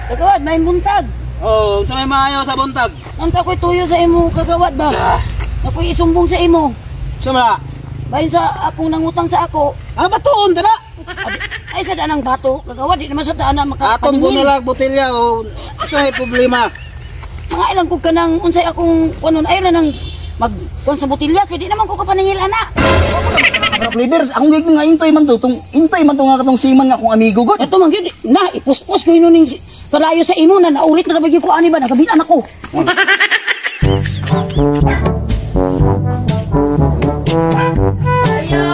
Kagawad, may buntag. Oh, sa may maayo sa buntag. Nanta ko'y tuyo sa imo, kagawad ba? Ako'y isumbong sa imo. Sama. Bayin sa akong nangutang sa ako. Batuon tara. Ay sa danang bato, kagawad, di naman sa daan na Atong makapaningin. bunalag botelya o sa problema. Mga ilang ko ka nang unsay akong kunon ayon na nang magkuan sa botilya, kaya di naman ko kapaningil, ana. Rock leaders, akong giging nga intay man to, intay man to nga katong siman nga akong amigo god. Ito man gyud na ipuspos ko yun ning kalayo sa imo na naulit na bagyo ko ani ba nakabitan ako. Ayo.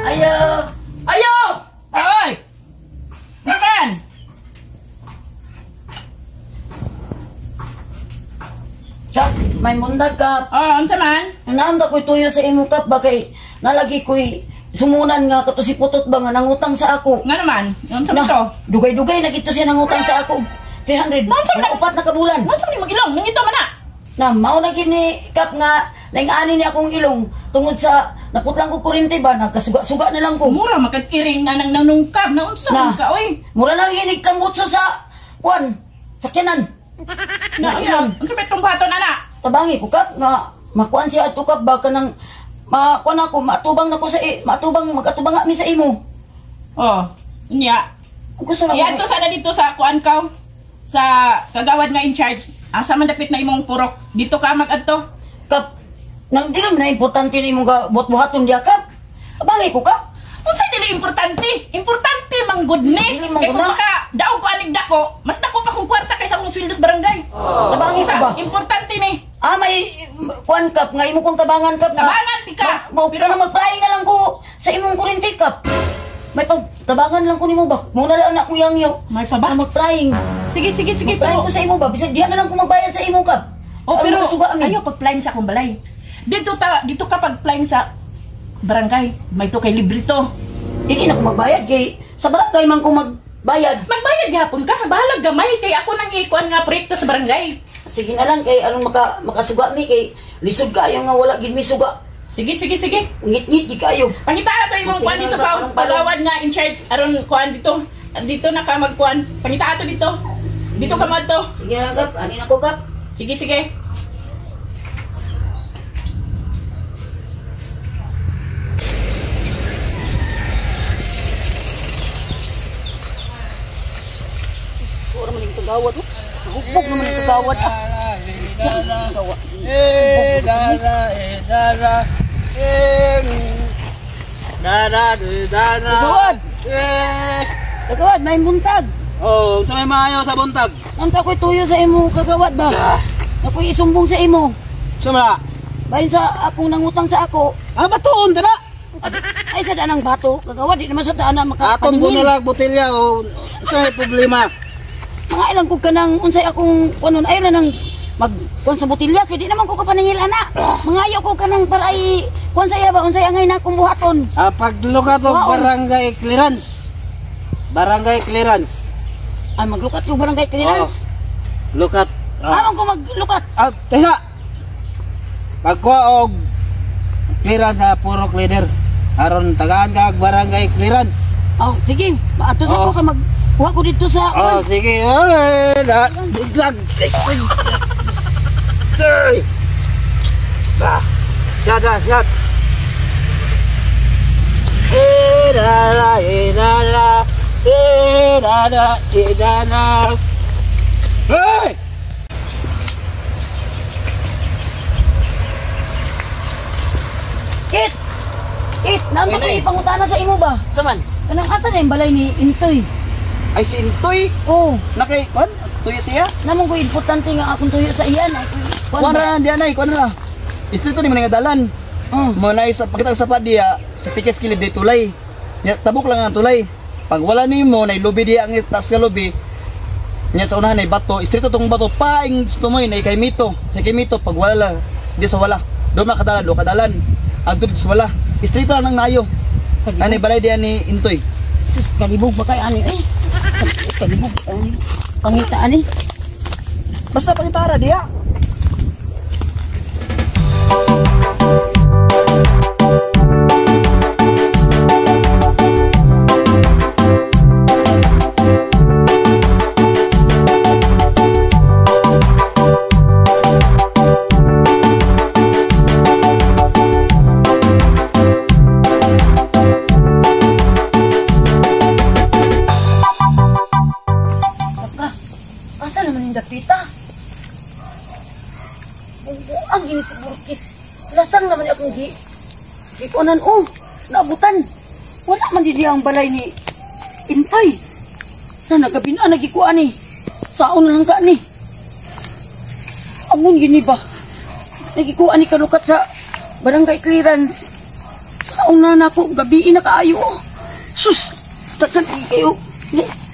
Ayo. Ayo. Ay. Naman. Chak, may mundag kap. Unsa man? Naanda ko'y tuyo sa imo kap ba kay nalagi ko'y sumunan nga kato si Putot ba nga nangutang sa ako. Nga naman? Unsa man to? Dugay-dugay na gito siya nangutang sa ako. 300. Mga upat na kabulan. Unsa man mag-ilong? Nang ito man na. Na mao na gini kap nga naingani ni akong ilong tungod sa naputlang ko kuryente ba nagkasuga-suga na lang ko. Mura makatiring na nang nanungkab na unsa man ka oy. Mura lang hinig tambutso sa kuan sakyanan. Na ilang. Unsa ba itong baton ana? Tabangi ko kap nga makuan siya ato kap ba kanang makuan ako matubang na ko sa matubang magatubang mi sa imo. Oh, unya. Gusto na Iadto sana dito sa kuan kaw sa kagawad nga in charge. Asa man dapit na imong purok. Dito ka mag-adto. kap nang di na importante ni mong buhat-buhaton diya kap. Tabangi ko kap. Unsa dili importante? Importante man gud ni. Dili man Kay gud kung na. maka daog ko anig dako, mas dako pa kung kwarta kaysa akong sweldo sa barangay. Tabangi ko Sa ba? importante ni. May kuan kap nga imo kong tabangan kap na. Tabangan, tika. Mao pero na mag-flying na lang ko sa imong kuryente kap. May pag tabangan lang ko nimo ba. Muna lang anak ko yang yaw. May pa ba? Na mag-flying. Sige, Flying pero ko sa imo ba? Bisag diha na lang ko magbayad sa imo kap. oh, pero makasuga mi. ayaw pag-flying sa akong balay. Dito ka pag-flying sa barangay. May to kay libre to. Dili na ko magbayad kay sa barangay man ko magbayad. Magbayad gihapon ka. Bahalag gamay kay ako nang ikuan nga proyekto sa barangay. Sige na lang kay anong makasuga mi kay lisod kayo nga wala gid mi suga. Sige. Ngit-ngit di kayo. Pangita to imong kuan dito ka. Pagawad nga in charge aron kuan dito. Dito na ka magkuan. Pangita to dito. Dito ka madto. Sige na kap, ani na ko kap. Sige. Ora man ito gawad. Hupog naman ito gawad. Gawad. Kagawad, may buntag. Oh, sa may maayo sa buntag. Nanta ko'y tuyo sa imo, kagawad ba? Ako'y isumbong sa imo. Sama. Bayin sa akong nangutang sa ako. Batuon tara. Ay sa danang bato, kagawad, di naman sa daan na Atong makapaningin. bunalag botelya o sa problema. Mga ilang ko ka nang unsay akong kunon ayon na nang magkuan sa botilya, kaya di naman ko kapaningil, ana. Mga ayaw ko ka nang para ay kuan sa iya ba, unsay angay na akong buhaton. Paglukat og Wow. barangay clearance. Barangay clearance. Ay maglukat ko barangay clearance. Lukat. Amon ko maglukat. Tesa. Pagkuha og clearance sa purok leader. Aron tagaan ka og barangay clearance. Oh, sige. Ato sa Oh. ko ka magkuha ko dito sa Oh, sige. Biglag. Sorry. Shot. Hey! Kit, naan ba ko ipangutana sa imo ba? Saman. Kanang asa na yung balay ni Intoy? Ay si Intoy. Oh, Nakay kon tuyo siya. namang ko importante nga akong tuyo sa iyan. Ay, kuwan ba? Kuan diyan ay kuan na. Istrito ni mga dalan. Oh. Mo na sa pagkita sa diya sa pikes kilid di tulay. Nya tabok lang ang tulay. Pag wala nimo nay lubi diya ang taas ka lubi. Nya sa unahan ay bato, istrito tong bato paing tumoy na kay mito. Sa kay mito pag wala lang di sa wala. Do makadalan, do kadalan. Adto sa wala. Istrito lang nang nayo. Ani balay diyan ni Intoy. Sus, kalibog ba kay ani? Kalibog. Pangita ani. Basta pangitara diya. dapita. Ang ini si Burkit. Lasang naman akong ikuanan naabutan. Wala man din ang balay ni Intay. Na nagabina nagikuan ni. Saon lang ka ni. Amon gini ba? Nagikuan ni kanukat sa barangay clearance. Saon na nako gabi na kaayo. Sus, takkan kayo.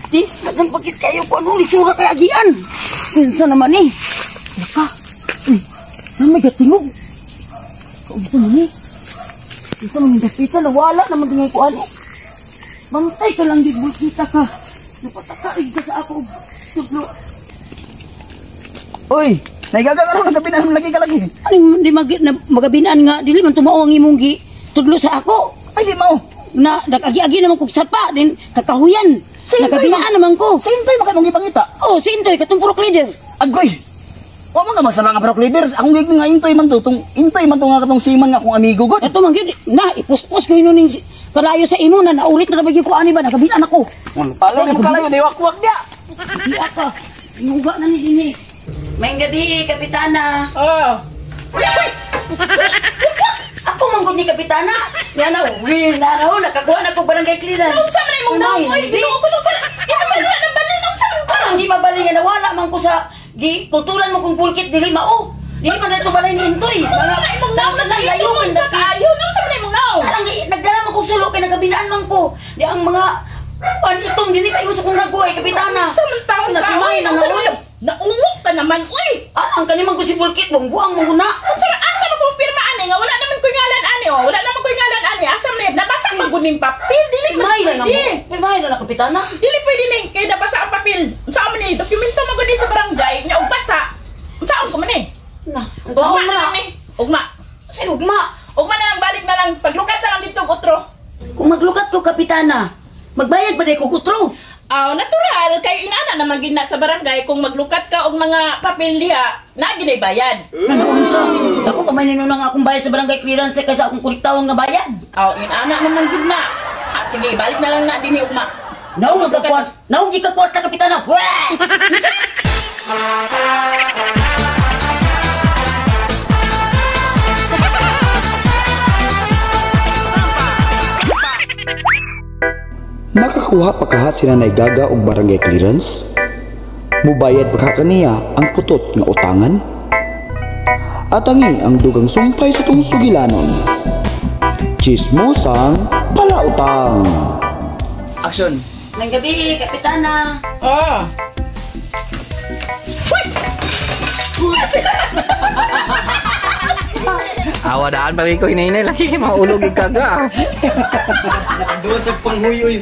Di, takkan pagkit kayo ko ano lisura kay agian. Kinsa naman ni? Naka. May gatingog. Kaunsa man ni? Kinsa man dapita na wala naman dingay ko ano. Bantay ka lang di bulkita ka. Napatakaig ka sa ako. Tuglo. Oy, naigaga ka ron nagabinaan mo lagi ka lagi. Ano di magabinaan nga dili man tumao ang imong tudlo sa ako. Ay di mao. Na nagagi-agi naman kog sapa din kakahuyan. Nagabinaan naman ko. Sintoy makay mong gipangita. Oh, sintoy katong purok leader. Agoy. Wa man ka masama nga parok leaders. Akong giging nga intoy man to. Intoy man to nga katong siman nga akong amigo god. Ito man gyud na ipuspos ko ning kalayo sa imo na naulit na bagyo ko ani ba nagabinaan ako. Palo mo kalayo ni wakwak dia. Di ako. Inuga na ni dinhi. May gabi, kapitana. Oh. Ako manggod ni kapitana. Yan na, naraw, nakakuha na ko barangay clearance. Nung sa man imong naoy, binuo ko nung sa bali ng bali nung sa man. Parang di mabali nga nawala man ko sa tutulan mo kong pulkit dili mao. Dili man ito balay ni Intoy. Mga imong naoy na layo man ka kaayo nung sa man imong naoy. Parang nagdala man kong sulo kay nagabinaan man ko. Di ang mga itong dili kayo sa kong ragoy, kapitana. Sa man taon ka Natimay na nawala. Naungok ka naman, uy! Ang kanimang ko si pulkit, buang mo na. Asa mo kung pirma ani nga wala naman ko ngalan ani oh. Wala naman ko ngalan ani. Asa man nabasa maguning papel dili man Pirmahay na pwede. mo. Pirmahay na kapitana. Dili pwede ni kay nabasa ang papel. Unsa man ni dokumento mo gani sa barangay nya og basa. Unsa ko man ni? Na, ang Ugma gawin na na. lang ni. Ugma. Say ugma. Ugma na lang balik na lang paglukat na lang dito utro. Kung maglukat ko, kapitana, magbayad pa day ko kutro. Natural kay inana naman gina sa barangay kung maglukat ka og mga papel diha na ginay bayad. Ano unsa? Ako kamay ninunang akong bayad sa barangay clearance kaysa akong kuliktawang nga bayad. Inana naman gid na. Sige, balik na lang na dinhi ugma. Naong ka kwarta, kapitana. Weh! Makakuha pa kaha sila na igaga og barangay clearance? Mubayad pa ka kaniya ang putot nga utangan? Atangi ang dugang sumpay sa tong sugilanon. Chismosang palautang. Action. May gabi, kapitana. Oh. Awa daan pagi ko hinay lagi maulog ikaga. Doon sa panghuyoy.